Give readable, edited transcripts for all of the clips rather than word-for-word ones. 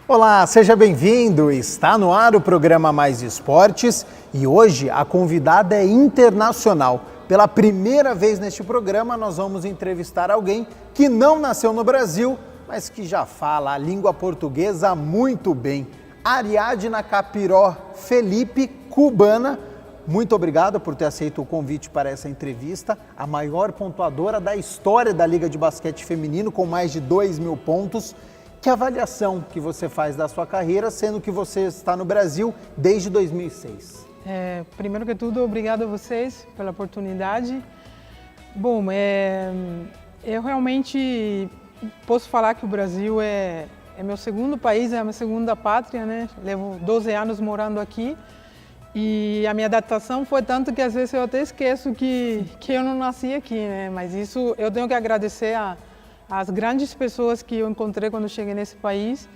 Olá, seja bem-vindo! Está no ar o programa Mais Esportes e hoje a convidada é internacional. Pela primeira vez neste programa nós vamos entrevistar alguém que não nasceu no Brasil, mas que já fala a língua portuguesa muito bem. Ariadna Capiró Felipe, cubana. Muito obrigado por ter aceito o convite para essa entrevista. A maior pontuadora da história da Liga de Basquete Feminino, com mais de 2.000 pontos. Que avaliação que você faz da sua carreira, sendo que você está no Brasil desde 2006? Primeiro que tudo, obrigado a vocês pela oportunidade. Bom, eu realmente posso falar que o Brasil é meu segundo país, é a minha segunda pátria, né? Levo 12 anos morando aqui e a minha adaptação foi tanto que às vezes eu até esqueço que eu não nasci aqui, né? Mas isso eu tenho que agradecer as grandes pessoas que eu encontrei quando cheguei nesse país.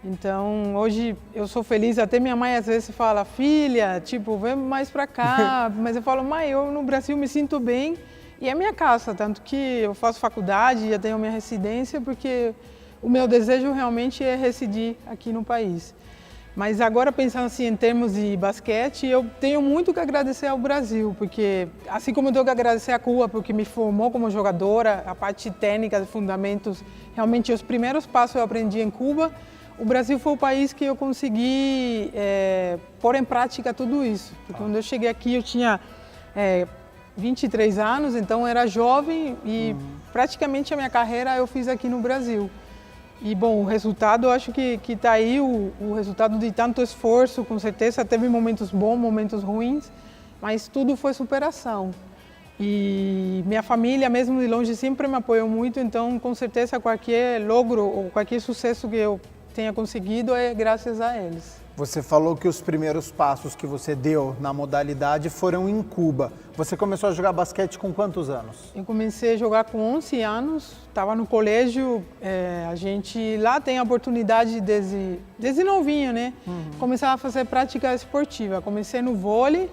Então, hoje eu sou feliz. Até minha mãe às vezes fala, filha, tipo, vem mais pra cá. Mas eu falo, mãe, eu no Brasil me sinto bem e é minha casa. Tanto que eu faço faculdade, já tenho minha residência, porque o meu desejo realmente é residir aqui no país. Mas agora, pensando assim em termos de basquete, eu tenho muito que agradecer ao Brasil, porque assim como eu tenho que agradecer a Cuba, porque me formou como jogadora, a parte técnica, de fundamentos, realmente os primeiros passos eu aprendi em Cuba, o Brasil foi o país que eu consegui pôr em prática tudo isso. Porque quando eu cheguei aqui eu tinha 23 anos, então eu era jovem e praticamente a minha carreira eu fiz aqui no Brasil. E, bom, o resultado, eu acho que está aí, o resultado de tanto esforço, com certeza, teve momentos bons, momentos ruins, mas tudo foi superação. E minha família, mesmo de longe, sempre me apoiou muito, então, com certeza, qualquer logro ou qualquer sucesso que eu tenha conseguido é graças a eles. Você falou que os primeiros passos que você deu na modalidade foram em Cuba. Você começou a jogar basquete com quantos anos? Eu comecei a jogar com 11 anos, estava no colégio, a gente lá tem a oportunidade desde novinho, né? Começar a fazer prática esportiva. Comecei no vôlei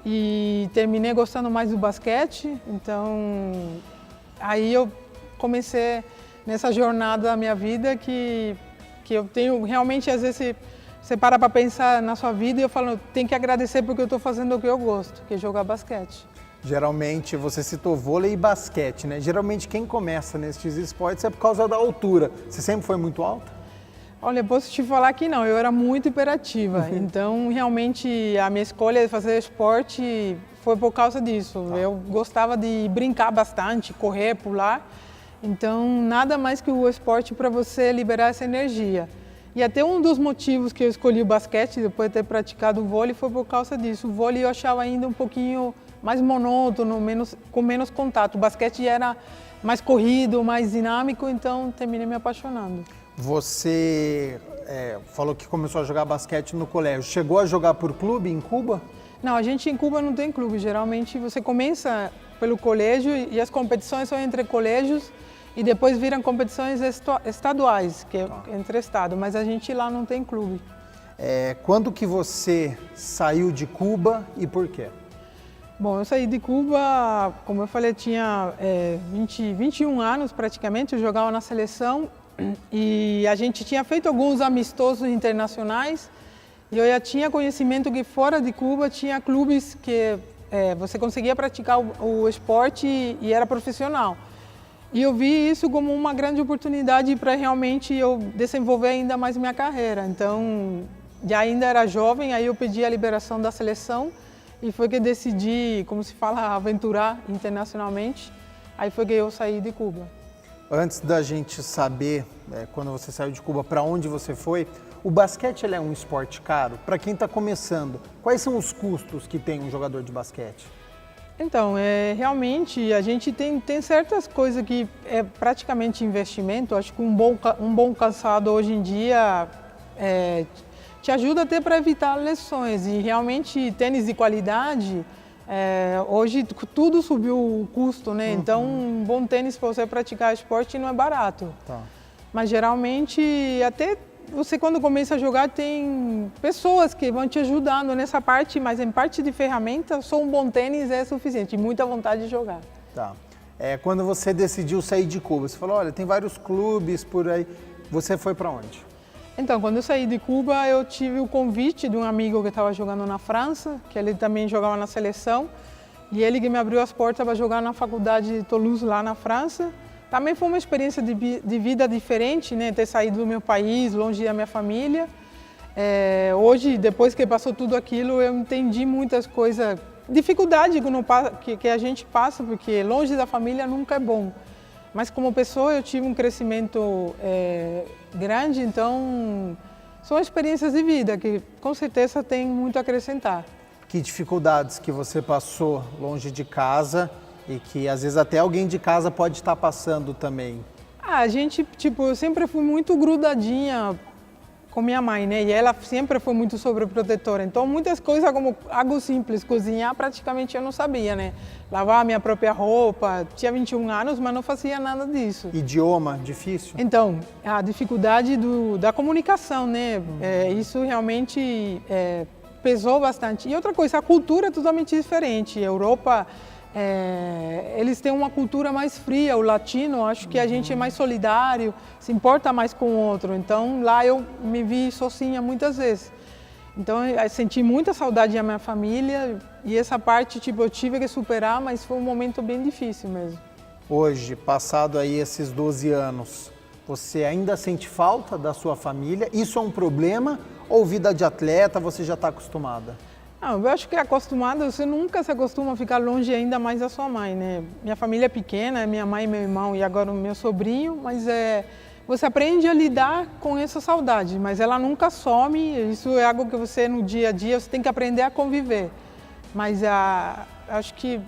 e terminei gostando mais do basquete, então aí eu comecei nessa jornada da minha vida que eu tenho realmente, às vezes, você para pensar na sua vida e eu falo, tem que agradecer porque eu estou fazendo o que eu gosto, que é jogar basquete. Geralmente, você citou vôlei e basquete, né? Geralmente quem começa nesses esportes é por causa da altura. Você sempre foi muito alta? Olha, posso te falar que não, eu era muito hiperativa. Então, realmente, a minha escolha de fazer esporte foi por causa disso. Eu gostava de brincar bastante, correr, pular. Então, nada mais que o esporte para você liberar essa energia. E até um dos motivos que eu escolhi o basquete, depois de ter praticado o vôlei, foi por causa disso. O vôlei eu achava ainda um pouquinho mais monótono, com menos contato. O basquete era mais corrido, mais dinâmico, então terminei me apaixonando. Você falou que começou a jogar basquete no colégio. Chegou a jogar por clube em Cuba? Não, a gente em Cuba não tem clube. Geralmente você começa pelo colégio e as competições são entre colégios. E depois viram competições estaduais, que é entre estado, mas a gente lá não tem clube. Quando que você saiu de Cuba e por quê? Bom, eu saí de Cuba, como eu falei, tinha 21 anos praticamente, eu jogava na seleção e a gente tinha feito alguns amistosos internacionais e eu já tinha conhecimento que fora de Cuba tinha clubes que você conseguia praticar o esporte e era profissional. E eu vi isso como uma grande oportunidade para realmente eu desenvolver ainda mais minha carreira. Então, já ainda era jovem, aí eu pedi a liberação da seleção e foi que decidi, como se fala, aventurar internacionalmente. Aí foi que eu saí de Cuba. Antes da gente saber, quando você saiu de Cuba, para onde você foi, o basquete ele é um esporte caro? Para quem está começando, quais são os custos que tem um jogador de basquete? Então, realmente a gente tem certas coisas que é praticamente investimento. Acho que um bom calçado hoje em dia te ajuda até para evitar lesões. E realmente tênis de qualidade, hoje tudo subiu o custo, né? Então um bom tênis para você praticar esporte não é barato. Tá. Mas geralmente até você quando começa a jogar tem pessoas que vão te ajudando nessa parte, mas em parte de ferramenta, só um bom tênis é suficiente, e muita vontade de jogar. Tá. Quando você decidiu sair de Cuba, você falou, olha, tem vários clubes por aí, você foi para onde? Então, quando eu saí de Cuba, eu tive o convite de um amigo que estava jogando na França, que ele também jogava na seleção, e ele que me abriu as portas para jogar na faculdade de Toulouse, lá na França. Também foi uma experiência de vida diferente, né? Ter saído do meu país, longe da minha família. Hoje, depois que passou tudo aquilo, eu entendi muitas coisas, dificuldade que a gente passa, porque longe da família nunca é bom. Mas como pessoa eu tive um crescimento grande, então são experiências de vida que com certeza tem muito a acrescentar. Que dificuldades que você passou longe de casa e que às vezes até alguém de casa pode estar passando também? A gente, eu sempre fui muito grudadinha com minha mãe, né? E ela sempre foi muito sobreprotetora. Então, muitas coisas como algo simples, cozinhar, praticamente eu não sabia, né? Lavar a minha própria roupa. Tinha 21 anos, mas não fazia nada disso. Idioma, difícil? Então, a dificuldade da comunicação, né? Isso realmente pesou bastante. E outra coisa, a cultura é totalmente diferente. A Europa, eles têm uma cultura mais fria, o latino, acho que a gente é mais solidário, se importa mais com o outro. Então lá eu me vi sozinha muitas vezes. Então eu senti muita saudade da minha família e essa parte eu tive que superar, mas foi um momento bem difícil mesmo. Hoje, passado aí esses 12 anos, você ainda sente falta da sua família? Isso é um problema ou vida de atleta você já está acostumada? Não, eu acho que acostumada, você nunca se acostuma a ficar longe ainda mais da sua mãe, né? Minha família é pequena, minha mãe, meu irmão e agora o meu sobrinho, mas você aprende a lidar com essa saudade, mas ela nunca some, isso é algo que você no dia a dia, você tem que aprender a conviver. Mas acho que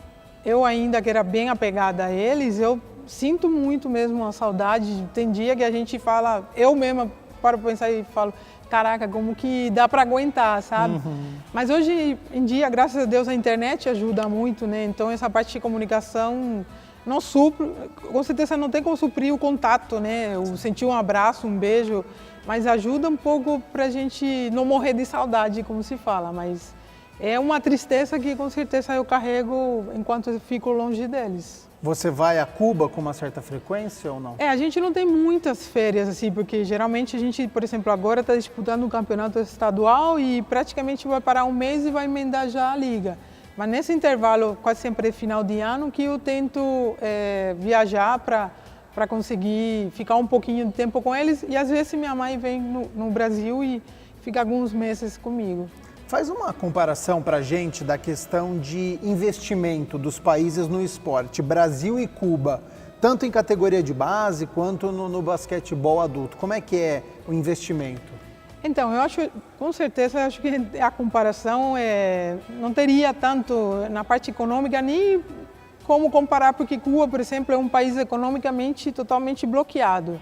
eu ainda que era bem apegada a eles, eu sinto muito mesmo a saudade, tem dia que a gente fala, eu mesma paro para pensar e falo, caraca, como que dá para aguentar, sabe? Mas hoje em dia, graças a Deus, a internet ajuda muito, né? Então essa parte de comunicação não supre, com certeza não tem como suprir o contato, né? O sentir um abraço, um beijo, mas ajuda um pouco para a gente não morrer de saudade, como se fala. Mas é uma tristeza que com certeza eu carrego enquanto eu fico longe deles. Você vai a Cuba com uma certa frequência ou não? A gente não tem muitas férias, assim, porque geralmente a gente, por exemplo, agora está disputando um campeonato estadual e praticamente vai parar um mês e vai emendar já a liga. Mas nesse intervalo, quase sempre final de ano, que eu tento viajar para conseguir ficar um pouquinho de tempo com eles e às vezes minha mãe vem no Brasil e fica alguns meses comigo. Faz uma comparação para a gente da questão de investimento dos países no esporte, Brasil e Cuba, tanto em categoria de base quanto no basquetebol adulto. Como é que é o investimento? Então, eu acho, com certeza, acho que a comparação não teria tanto na parte econômica nem como comparar, porque Cuba, por exemplo, é um país economicamente totalmente bloqueado.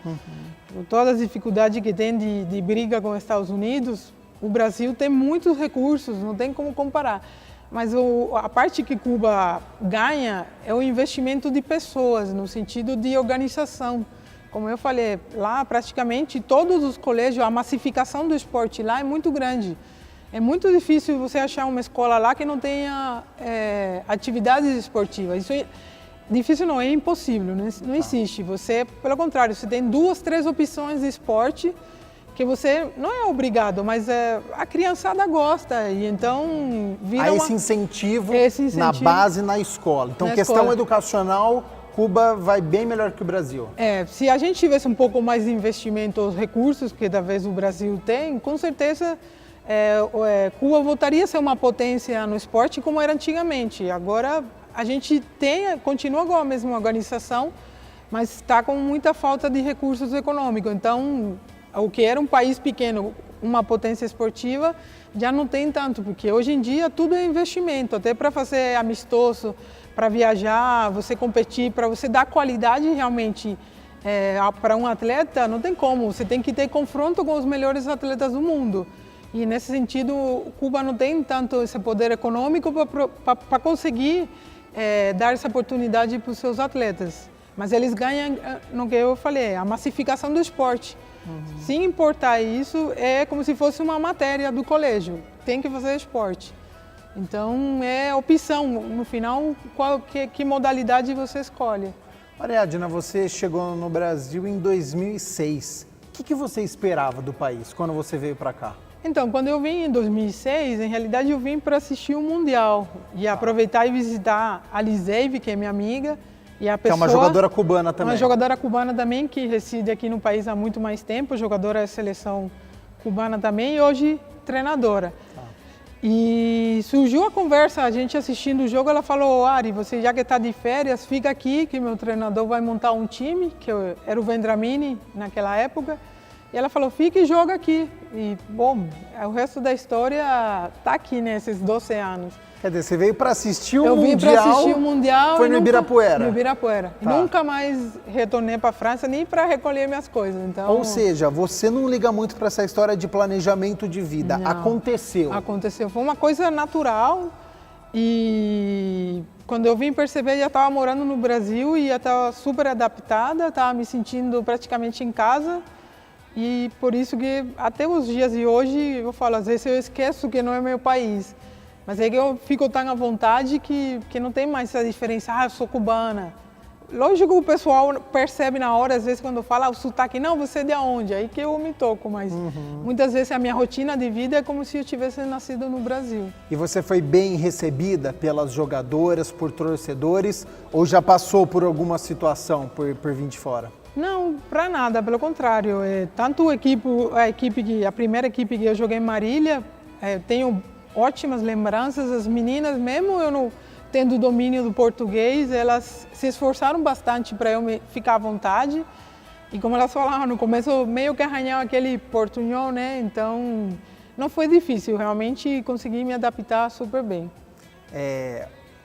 Por todas as dificuldades que tem de briga com os Estados Unidos, o Brasil tem muitos recursos, não tem como comparar. Mas a parte que Cuba ganha é o investimento de pessoas, no sentido de organização. Como eu falei, lá praticamente todos os colégios, a massificação do esporte lá é muito grande. É muito difícil você achar uma escola lá que não tenha atividades esportivas. Isso difícil não, é impossível, não existe. Você, pelo contrário, você tem 2, 3 opções de esporte que você não é obrigado, mas a criançada gosta e então vira esse incentivo na base na escola. Então, questão educacional, Cuba vai bem melhor que o Brasil. Se a gente tivesse um pouco mais de investimento, os recursos que talvez o Brasil tem, com certeza Cuba voltaria a ser uma potência no esporte como era antigamente. Agora a gente continua com a mesma organização, mas está com muita falta de recursos econômicos. Então, o que era um país pequeno, uma potência esportiva, já não tem tanto, porque hoje em dia tudo é investimento, até para fazer amistoso, para viajar, você competir, para você dar qualidade realmente para um atleta, não tem como, você tem que ter confronto com os melhores atletas do mundo. E nesse sentido, Cuba não tem tanto esse poder econômico para conseguir dar essa oportunidade para os seus atletas. Mas eles ganham, no que eu falei, a massificação do esporte. Se importar isso, é como se fosse uma matéria do colégio, tem que fazer esporte. Então é opção, no final, que modalidade você escolhe. Ariadna, você chegou no Brasil em 2006. que você esperava do país quando você veio para cá? Então, quando eu vim em 2006, em realidade eu vim para assistir o Mundial e aproveitar e visitar a Liseive, que é minha amiga, e a pessoa... Que é uma jogadora cubana também. Uma jogadora cubana também, que reside aqui no país há muito mais tempo, jogadora da seleção cubana também e hoje treinadora. E surgiu a conversa, a gente assistindo o jogo, ela falou: Ari, você já que está de férias, fica aqui que meu treinador vai montar um time, que era o Vendramini naquela época. E ela falou: fica e joga aqui. E, bom, o resto da história está aqui nesses 12 anos. Quer dizer, você veio para assistir o Mundial? Eu vim para assistir o Mundial. Foi no Ibirapuera? No Ibirapuera. Tá. Nunca mais retornei para a França, nem para recolher minhas coisas. Então... Ou seja, você não liga muito para essa história de planejamento de vida. Não. Aconteceu. Aconteceu. Foi uma coisa natural. E quando eu vim perceber, já estava morando no Brasil e já estava super adaptada, estava me sentindo praticamente em casa. E por isso que até os dias de hoje eu falo, às vezes eu esqueço que não é meu país. Mas é que eu fico tão à vontade que não tem mais essa diferença. Ah, eu sou cubana. Lógico que o pessoal percebe na hora, às vezes, quando fala o sotaque, não, você é de onde? Aí que eu me toco, mas muitas vezes a minha rotina de vida é como se eu tivesse nascido no Brasil. E você foi bem recebida pelas jogadoras, por torcedores, ou já passou por alguma situação por vir de fora? Não, para nada, pelo contrário. Tanto a primeira equipe que eu joguei em Marília, tenho ótimas lembranças. As meninas, mesmo eu não tendo domínio do português, elas se esforçaram bastante para eu ficar à vontade. E como elas falaram no começo, meio que arranhava aquele portunhol, né? Então, não foi difícil, realmente consegui me adaptar super bem.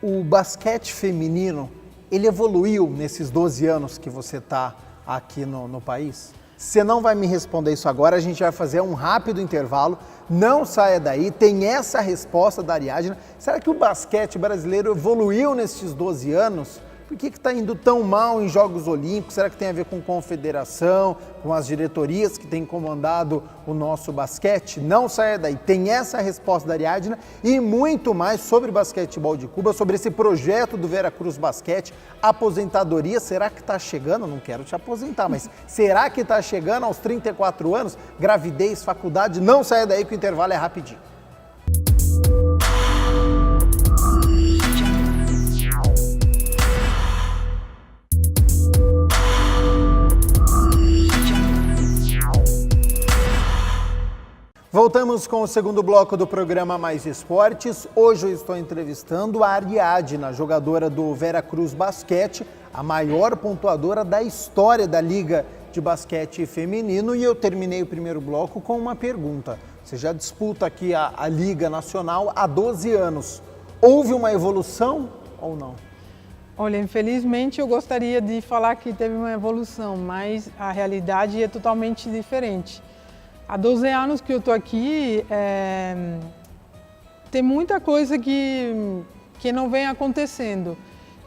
O basquete feminino, ele evoluiu nesses 12 anos que você está aqui no país? Você não vai me responder isso agora, a gente vai fazer um rápido intervalo. Não saia daí, tem essa resposta da Ariadna. Será que o basquete brasileiro evoluiu nesses 12 anos? Por que está indo tão mal em Jogos Olímpicos? Será que tem a ver com confederação, com as diretorias que têm comandado o nosso basquete? Não saia daí, tem essa resposta da Ariadna e muito mais sobre basquetebol de Cuba, sobre esse projeto do Veracruz Basquete, aposentadoria. Será que está chegando? Não quero te aposentar, mas será que está chegando aos 34 anos? Gravidez, faculdade? Não saia daí que o intervalo é rapidinho. Voltamos com o segundo bloco do programa Mais Esportes. Hoje eu estou entrevistando a Ariadna, jogadora do Veracruz Basquete, a maior pontuadora da história da Liga de Basquete Feminino. E eu terminei o primeiro bloco com uma pergunta. Você já disputa aqui a Liga Nacional há 12 anos. Houve uma evolução ou não? Olha, infelizmente eu gostaria de falar que teve uma evolução, mas a realidade é totalmente diferente. Há 12 anos que eu estou aqui, tem muita coisa que não vem acontecendo.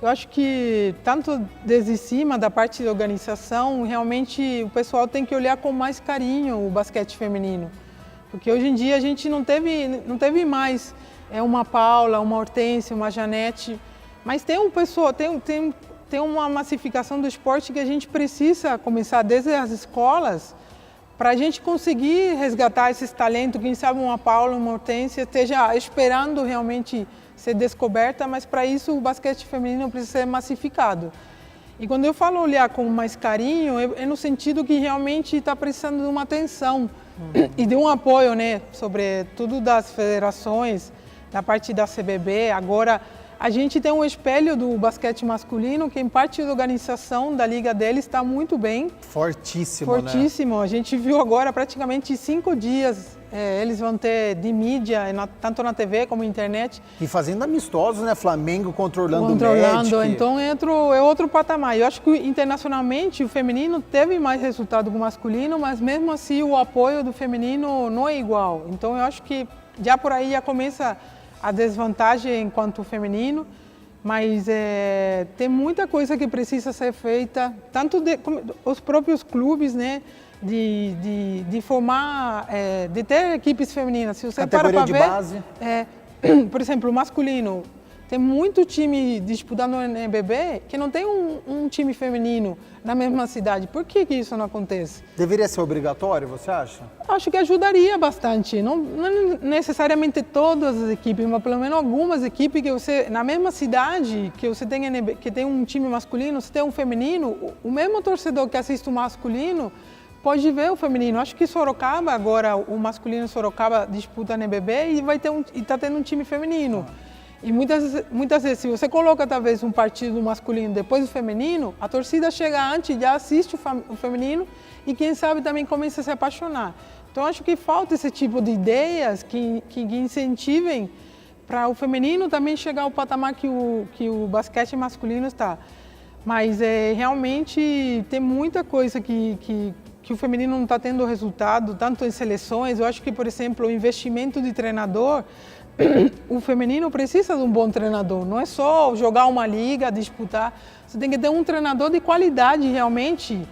Eu acho que, tanto desde cima, da parte da organização, realmente o pessoal tem que olhar com mais carinho o basquete feminino. Porque hoje em dia a gente não teve mais uma Paula, uma Hortência, uma Janete, mas tem um pessoal, tem uma massificação do esporte que a gente precisa começar desde as escolas, para a gente conseguir resgatar esses talentos. Quem sabe uma Paula, uma Hortência esteja esperando realmente ser descoberta, mas para isso o basquete feminino precisa ser massificado. E quando eu falo olhar com mais carinho, é no sentido que realmente está precisando de uma atenção e de um apoio, né, sobretudo das federações, da parte da CBB. Agora, a gente tem um espelho do basquete masculino, que em parte da organização da liga deles está muito bem. Fortíssimo, Fortíssimo. Né? A gente viu agora praticamente 5 dias, eles vão ter de mídia, tanto na TV como na internet. E fazendo amistosos, né? Flamengo controlando o Magic. Então é outro patamar. Eu acho que internacionalmente o feminino teve mais resultado que o masculino, mas mesmo assim o apoio do feminino não é igual. Então eu acho que já por aí já começa a desvantagem enquanto feminino, mas tem muita coisa que precisa ser feita, tanto os próprios clubes, né, de formar, de ter equipes femininas. Se você categoria para de ver, base. Por exemplo, o masculino, Tem muito time disputando no NBB que não tem um time feminino na mesma cidade. Por que isso não acontece? Deveria ser obrigatório, você acha? Acho que ajudaria bastante. Não necessariamente todas as equipes, mas pelo menos algumas equipes que você, na mesma cidade, que você tem, que tem um time masculino, você tem um feminino, o mesmo torcedor que assiste o masculino pode ver o feminino. Acho que Sorocaba, agora o masculino Sorocaba disputa NBB e está tendo um time feminino. E muitas vezes, se você coloca talvez um partido masculino depois do feminino, a torcida chega antes, já assiste o feminino e quem sabe também começa a se apaixonar. Então acho que falta esse tipo de ideias que incentivem para o feminino também chegar ao patamar que o basquete masculino está. Mas realmente tem muita coisa que o feminino não está tendo resultado, tanto em seleções. Eu acho que, por exemplo, o investimento de treinador, o feminino precisa de um bom treinador, não é só jogar uma liga, disputar. Você tem que ter um treinador de qualidade realmente,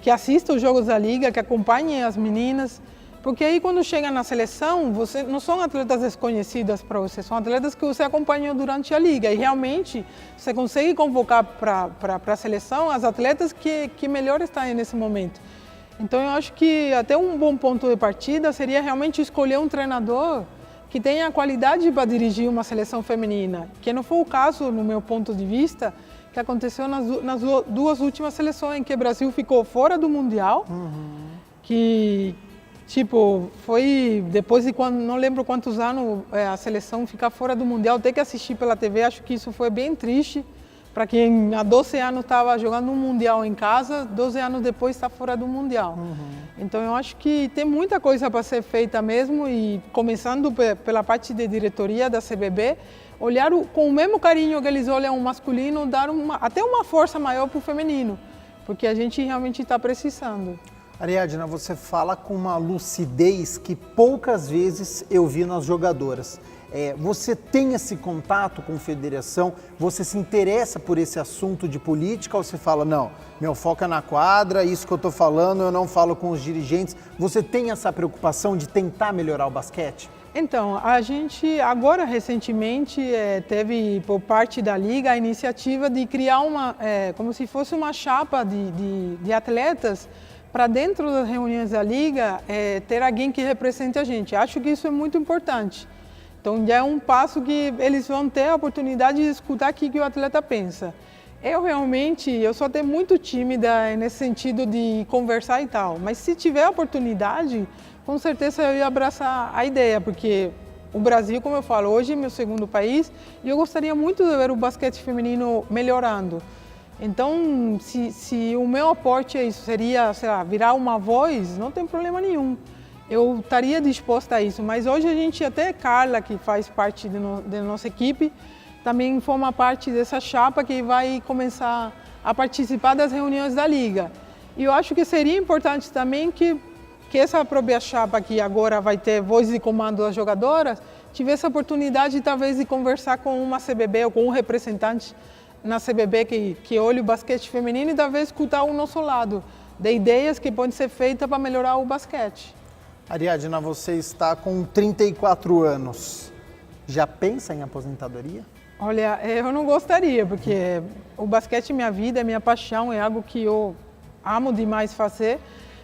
que assista os jogos da liga, que acompanhe as meninas, porque aí quando chega na seleção, você não são atletas desconhecidas para você, são atletas que você acompanhou durante a liga e realmente você consegue convocar para a seleção as atletas que melhor estão nesse momento. Então eu acho que até um bom ponto de partida seria realmente escolher um treinador que tenha a qualidade para dirigir uma seleção feminina, que não foi o caso, no meu ponto de vista, que aconteceu nas duas últimas seleções, em que o Brasil ficou fora do Mundial, que foi depois de não lembro quantos anos a seleção ficar fora do Mundial, ter que assistir pela TV, acho que isso foi bem triste, para quem há 12 anos estava jogando um Mundial em casa, 12 anos depois está fora do Mundial. Então eu acho que tem muita coisa para ser feita mesmo e começando pela parte de diretoria da CBB, olhar com o mesmo carinho que eles olham o masculino, dar até uma força maior para o feminino, porque a gente realmente está precisando. Ariadna, você fala com uma lucidez que poucas vezes eu vi nas jogadoras. Você tem esse contato com a federação? Você se interessa por esse assunto de política ou você fala, não, meu foco é na quadra, isso que eu estou falando, eu não falo com os dirigentes. Você tem essa preocupação de tentar melhorar o basquete? Então, a gente agora recentemente teve por parte da Liga a iniciativa de criar como se fosse uma chapa de atletas para dentro das reuniões da Liga ter alguém que represente a gente. Acho que isso é muito importante. Então já é um passo que eles vão ter a oportunidade de escutar o que o atleta pensa. Eu sou até muito tímida nesse sentido de conversar e tal, mas se tiver a oportunidade, com certeza eu ia abraçar a ideia, porque o Brasil, como eu falo, hoje é meu segundo país e eu gostaria muito de ver o basquete feminino melhorando. Então, se o meu aporte é isso, seria, sei lá, virar uma voz, não tem problema nenhum. Eu estaria disposta a isso, mas hoje a gente, até Carla, que faz parte da nossa equipe, também forma parte dessa chapa que vai começar a participar das reuniões da Liga. E eu acho que seria importante também que essa própria chapa que agora vai ter voz de comando das jogadoras, tivesse a oportunidade talvez de conversar com uma CBB ou com um representante na CBB que olhe o basquete feminino e talvez escutar o nosso lado, de ideias que podem ser feitas para melhorar o basquete. Ariadna, você está com 34 anos. Já pensa em aposentadoria? Olha, eu não gostaria, porque o basquete é minha vida, é minha paixão, é algo que eu amo demais fazer.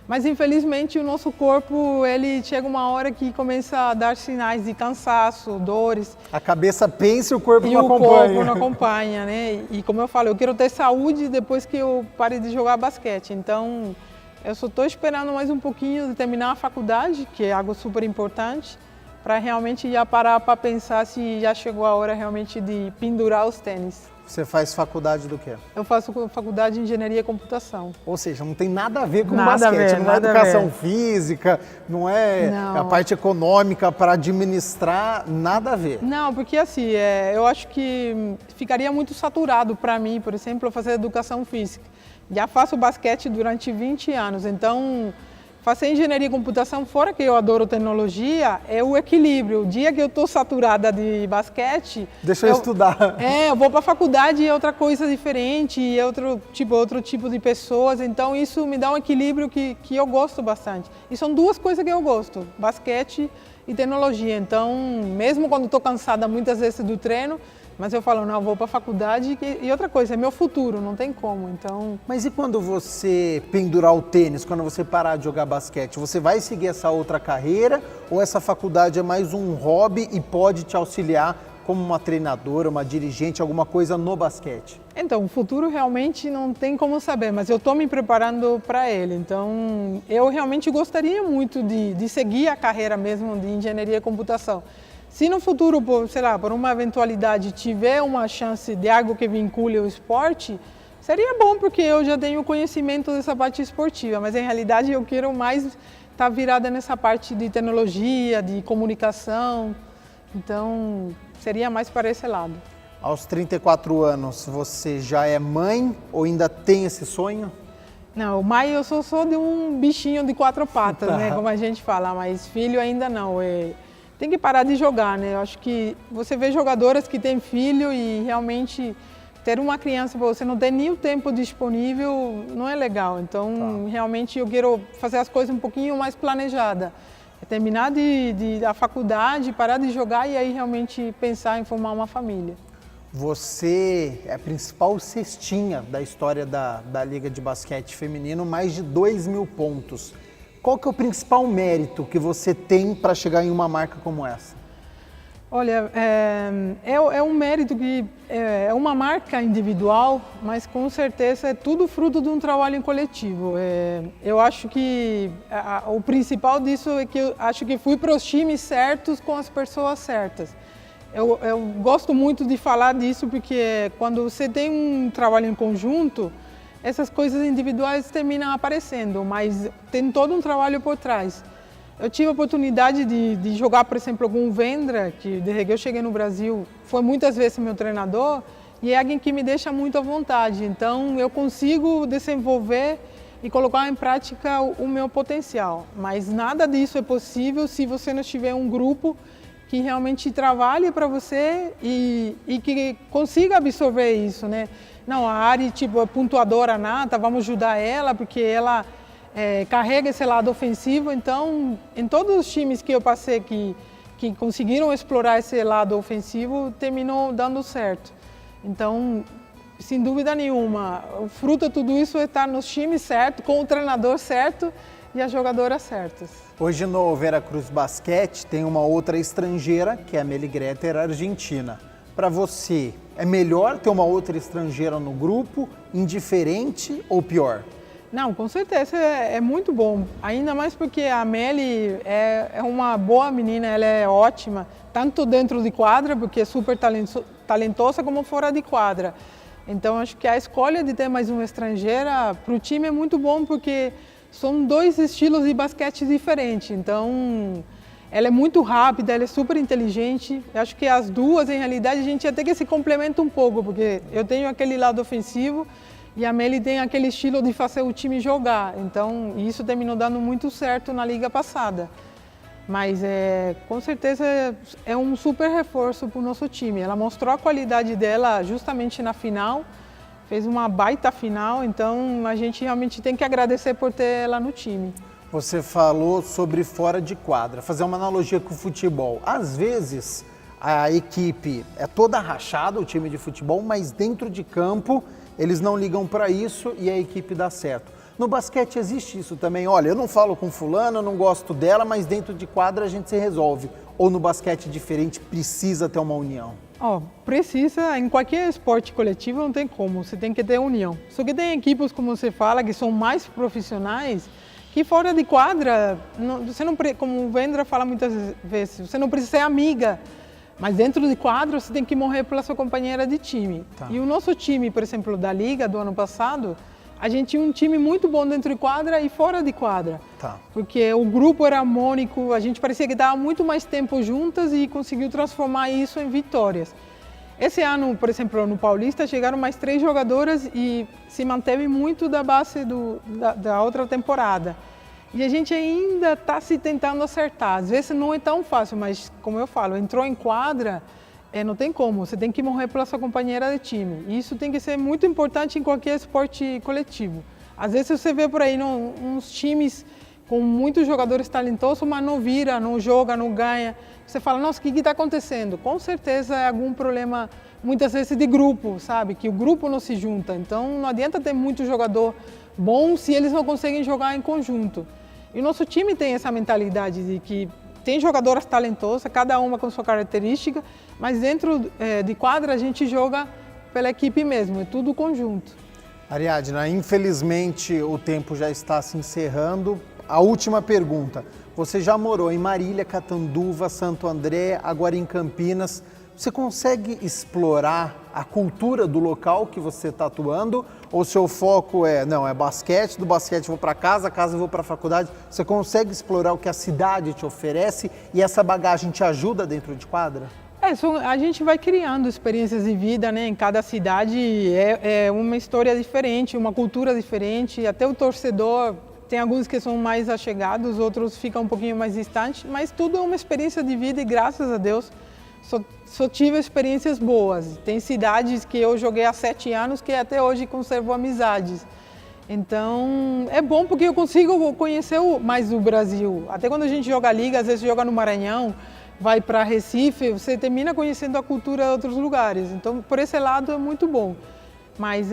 Mas infelizmente o nosso corpo, ele chega uma hora que começa a dar sinais de cansaço, dores. A cabeça pensa e o corpo não acompanha. E o corpo não acompanha, né? E como eu falo, eu quero ter saúde depois que eu pare de jogar basquete. Então, eu só estou esperando mais um pouquinho de terminar a faculdade, que é algo super importante, para realmente já parar para pensar se já chegou a hora realmente de pendurar os tênis. Você faz faculdade do quê? Eu faço faculdade de Engenharia e Computação. Ou seja, não tem nada a ver com nada basquete, ver, não é educação física, não é a parte econômica para administrar, nada a ver. Não, porque assim, eu acho que ficaria muito saturado para mim, por exemplo, fazer educação física. Já faço basquete durante 20 anos, então fazer engenharia e computação, fora que eu adoro tecnologia, é o equilíbrio. O dia que eu estou saturada de basquete... Deixa eu estudar. Eu vou para a faculdade e é outra coisa diferente, é outro tipo de pessoas. Então isso me dá um equilíbrio que eu gosto bastante. E são duas coisas que eu gosto, basquete e tecnologia. Então, mesmo quando estou cansada muitas vezes do treino, Mas eu falo, não, eu vou para a faculdade e outra coisa, é meu futuro, não tem como, então... Mas e quando você pendurar o tênis, quando você parar de jogar basquete, você vai seguir essa outra carreira ou essa faculdade é mais um hobby e pode te auxiliar como uma treinadora, uma dirigente, alguma coisa no basquete? Então, o futuro realmente não tem como saber, mas eu estou me preparando para ele. Então, eu realmente gostaria muito de seguir a carreira mesmo de engenharia e computação. Se no futuro, sei lá, por uma eventualidade, tiver uma chance de algo que vincule o esporte, seria bom porque eu já tenho conhecimento dessa parte esportiva, mas em realidade eu quero mais estar virada nessa parte de tecnologia, de comunicação. Então, seria mais para esse lado. Aos 34 anos, você já é mãe ou ainda tem esse sonho? Não, mãe eu sou só de um bichinho de 4 patas, né, como a gente fala, mas filho ainda não. Tem que parar de jogar, né? Eu acho que você vê jogadoras que têm filho e realmente ter uma criança para você não ter nem o tempo disponível não é legal. Então, realmente eu quero fazer as coisas um pouquinho mais planejadas. Terminar a faculdade, parar de jogar e aí realmente pensar em formar uma família. Você é a principal cestinha da história da Liga de Basquete Feminino, mais de 2.000 pontos. Qual que é o principal mérito que você tem para chegar em uma marca como essa? Olha, é um mérito que é uma marca individual, mas com certeza é tudo fruto de um trabalho em coletivo. Eu acho que o principal disso é que eu acho que fui para os times certos com as pessoas certas. Eu gosto muito de falar disso porque quando você tem um trabalho em conjunto, essas coisas individuais terminam aparecendo, mas tem todo um trabalho por trás. Eu tive a oportunidade de jogar, por exemplo, com o Vendra, que desde que eu cheguei no Brasil foi muitas vezes meu treinador, e é alguém que me deixa muito à vontade. Então eu consigo desenvolver e colocar em prática o meu potencial. Mas nada disso é possível se você não tiver um grupo que realmente trabalhe para você e que consiga absorver isso, né? Não, a Ari tipo, é pontuadora nata, vamos ajudar ela, porque ela carrega esse lado ofensivo. Então, em todos os times que eu passei que conseguiram explorar esse lado ofensivo, terminou dando certo. Então, sem dúvida nenhuma, o fruto de tudo isso é estar nos times certos, com o treinador certo e as jogadoras certas. Hoje no Veracruz Basquete tem uma outra estrangeira, que é a Meli Greter, argentina. Para você, é melhor ter uma outra estrangeira no grupo, indiferente ou pior? Não, com certeza é muito bom, ainda mais porque a Meli é uma boa menina, ela é ótima, tanto dentro de quadra, porque é super talentosa, como fora de quadra. Então acho que a escolha de ter mais uma estrangeira para o time é muito bom, porque são dois estilos de basquete diferentes. Então ela é muito rápida, ela é super inteligente. Eu acho que as duas, em realidade, a gente até que se complementa um pouco, porque eu tenho aquele lado ofensivo e a Meli tem aquele estilo de fazer o time jogar. Então, isso terminou dando muito certo na liga passada. Mas, com certeza, é um super reforço para o nosso time. Ela mostrou a qualidade dela justamente na final, fez uma baita final, então a gente realmente tem que agradecer por ter ela no time. Você falou sobre fora de quadra, fazer uma analogia com o futebol. Às vezes, a equipe é toda rachada, o time de futebol, mas dentro de campo eles não ligam para isso e a equipe dá certo. No basquete existe isso também. Olha, eu não falo com fulano, eu não gosto dela, mas dentro de quadra a gente se resolve. Ou no basquete diferente, precisa ter uma união? Precisa, em qualquer esporte coletivo não tem como, você tem que ter união. Só que tem equipes, como você fala, que são mais profissionais, que fora de quadra, você não, como o Vendra fala muitas vezes, você não precisa ser amiga, mas dentro de quadra você tem que morrer pela sua companheira de time. Tá. E o nosso time, por exemplo, da Liga do ano passado, a gente tinha um time muito bom dentro de quadra e fora de quadra. Tá. Porque o grupo era harmônico, a gente parecia que dava muito mais tempo juntas e conseguiu transformar isso em vitórias. Esse ano, por exemplo, no Paulista, chegaram mais 3 jogadoras e se manteve muito da base da outra temporada. E a gente ainda está se tentando acertar. Às vezes não é tão fácil, mas como eu falo, entrou em quadra, não tem como. Você tem que morrer pela sua companheira de time. E isso tem que ser muito importante em qualquer esporte coletivo. Às vezes você vê por aí uns times com muitos jogadores talentosos, mas não vira, não joga, não ganha. Você fala, nossa, o que está acontecendo? Com certeza é algum problema, muitas vezes, de grupo, sabe? Que o grupo não se junta. Então, não adianta ter muito jogador bom se eles não conseguem jogar em conjunto. E o nosso time tem essa mentalidade de que tem jogadoras talentosas, cada uma com sua característica, mas dentro de quadra a gente joga pela equipe mesmo, é tudo conjunto. Ariadna, infelizmente o tempo já está se encerrando. A última pergunta. Você já morou em Marília, Catanduva, Santo André, agora em Campinas. Você consegue explorar a cultura do local que você está atuando? Ou seu foco é basquete, do basquete eu vou para casa eu vou para a faculdade? Você consegue explorar o que a cidade te oferece e essa bagagem te ajuda dentro de quadra? A gente vai criando experiências de vida, né? Em cada cidade é uma história diferente, uma cultura diferente, até o torcedor. Tem alguns que são mais achegados, outros ficam um pouquinho mais distantes, mas tudo é uma experiência de vida e graças a Deus só tive experiências boas. Tem cidades que eu joguei há 7 anos que até hoje conservo amizades. Então é bom porque eu consigo conhecer mais o Brasil. Até quando a gente joga liga, às vezes joga no Maranhão, vai para Recife, você termina conhecendo a cultura de outros lugares. Então por esse lado é muito bom. Mas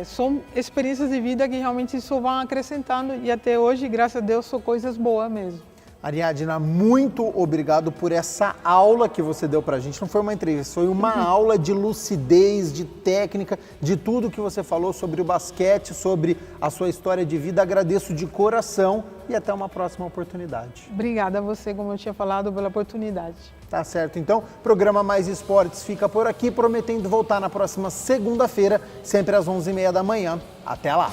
são experiências de vida que realmente só vão acrescentando e até hoje, graças a Deus, são coisas boas mesmo. Ariadna, muito obrigado por essa aula que você deu pra gente. Não foi uma entrevista, foi uma aula de lucidez, de técnica, de tudo que você falou sobre o basquete, sobre a sua história de vida. Agradeço de coração e até uma próxima oportunidade. Obrigada a você, como eu tinha falado, pela oportunidade. Tá certo, então, programa Mais Esportes fica por aqui, prometendo voltar na próxima segunda-feira, sempre às 11h30 da manhã. Até lá!